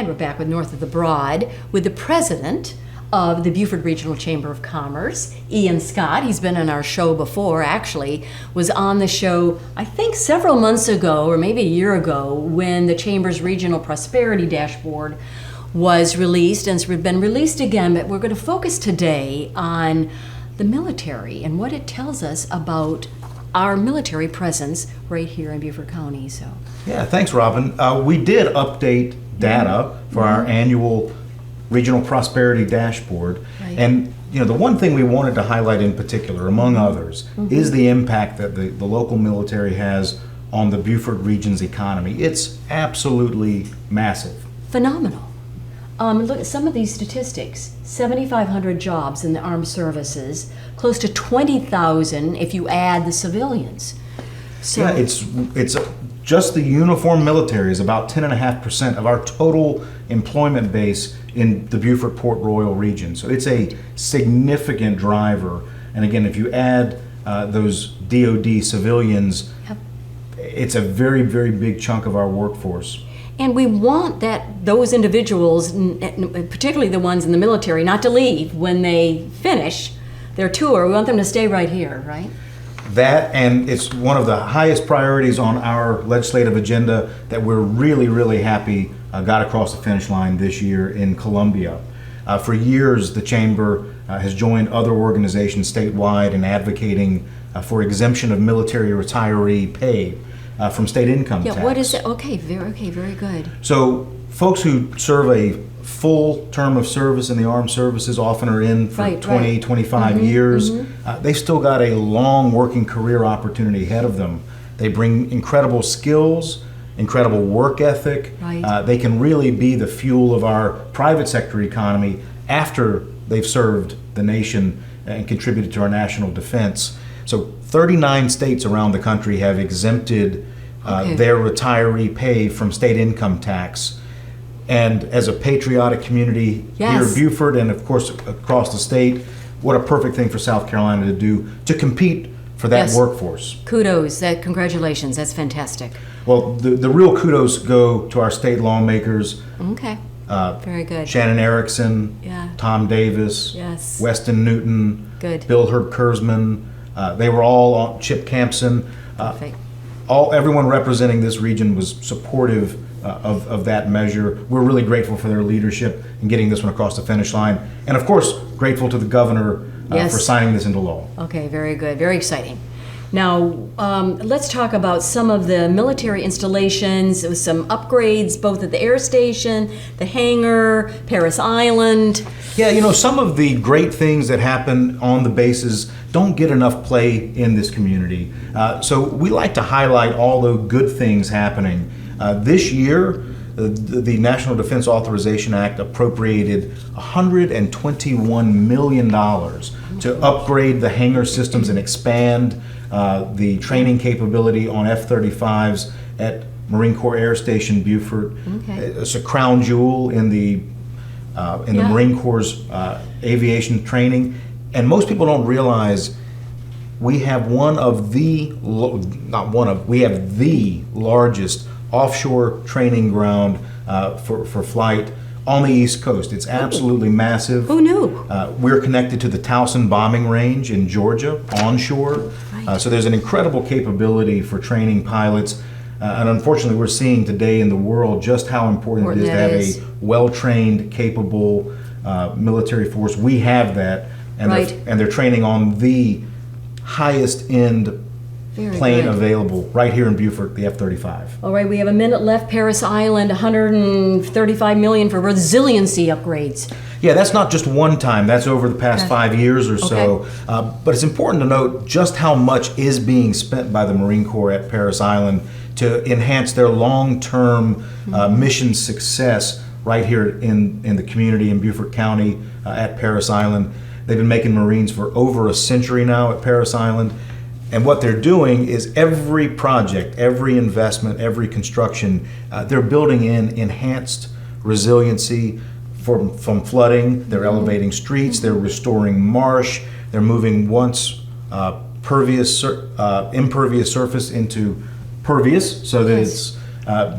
And we're back with North of the Broad with the president of the Beaufort Regional Chamber of Commerce, Ian Scott. He's been on our show before, actually, was on the show, I think several months ago, or maybe a year ago, when the Chamber's Regional Prosperity Dashboard was released, and it's been released again, but we're going to focus today on the military and what it tells us about our military presence right here in Beaufort County. So, yeah, thanks, Robyn. We did update data for our annual Regional Prosperity Dashboard. Right. And the one thing we wanted to highlight in particular, among others, is the impact that the local military has on the Beaufort region's economy. It's absolutely massive. Phenomenal. Look at some of these statistics. 7,500 jobs in the armed services, close to 20,000 if you add the civilians. So yeah, it's just the uniformed military is about 10.5% of our total employment base in the Beaufort Port Royal region. So it's a significant driver. And again, if you add those DoD civilians, Yep. it's a very, very big chunk of our workforce. And we want those individuals, particularly the ones in the military, not to leave when they finish their tour. We want them to stay right here, right? That, and it's one of the highest priorities on our legislative agenda that we're really, really happy got across the finish line this year in Columbia. For years, the Chamber has joined other organizations statewide in advocating for exemption of military retiree pay from state income tax. Yeah, what is it? Okay, very good. So folks who serve a full term of service in the armed services often are in for 20, 25 years. They've still got a long working career opportunity ahead of them. They bring incredible skills, incredible work ethic. Right. They can really be the fuel of our private sector economy after they've served the nation and contributed to our national defense. So 39 states around the country have exempted their retiree pay from state income tax. And as a patriotic community here in Beaufort and of course across the state, what a perfect thing for South Carolina to do to compete for that workforce. Kudos, congratulations, that's fantastic. Well, the real kudos go to our state lawmakers. Okay, very good. Shannon Erickson, Tom Davis, Weston Newton, Bill Hurd-Kurzman. They were all on Chip Campson. Perfect. Everyone representing this region was supportive of that measure. We're really grateful for their leadership in getting this one across the finish line. And of course, grateful to the governor for signing this into law. Okay, very good, very exciting. Now, let's talk about some of the military installations, with some upgrades both at the air station, the hangar, Parris Island. Yeah, some of the great things that happen on the bases don't get enough play in this community. So we like to highlight all the good things happening. This year, the National Defense Authorization Act appropriated $121 million to upgrade the hangar systems and expand the training capability on F-35s at Marine Corps Air Station Beaufort. It's a crown jewel in the Marine Corps' aviation training. And most people don't realize we have the largest offshore training ground for flight on the East Coast. It's absolutely massive. Who knew? We're connected to the Towson bombing range in Georgia, onshore. So there's an incredible capability for training pilots. And unfortunately, we're seeing today in the world just how important it is to have a well-trained, capable military force. We have that, and they're training on the highest end plane available right here in Beaufort, the F-35. All right, we have a minute left. Parris Island, $135 million for resiliency upgrades. Yeah, that's not just one time. That's over the past 5 years or so. But it's important to note just how much is being spent by the Marine Corps at Parris Island to enhance their long-term mission success right here in the community in Beaufort County at Parris Island. They've been making Marines for over a century now at Parris Island. And what they're doing is every project, every investment, every construction, they're building in enhanced resiliency from flooding. They're elevating streets, they're restoring marsh, they're moving once impervious surface into pervious so that it's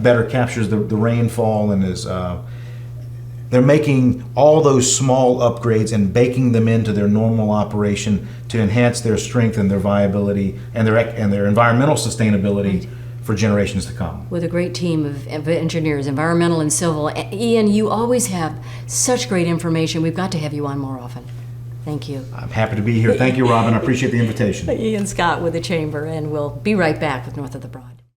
better captures the rainfall and is they're making all those small upgrades and baking them into their normal operation to enhance their strength and their viability and their environmental sustainability for generations to come. With a great team of engineers, environmental and civil. Ian, you always have such great information. We've got to have you on more often. Thank you. I'm happy to be here. Thank you, Robyn. I appreciate the invitation. Ian Scott with the Chamber, and we'll be right back with North of the Broad.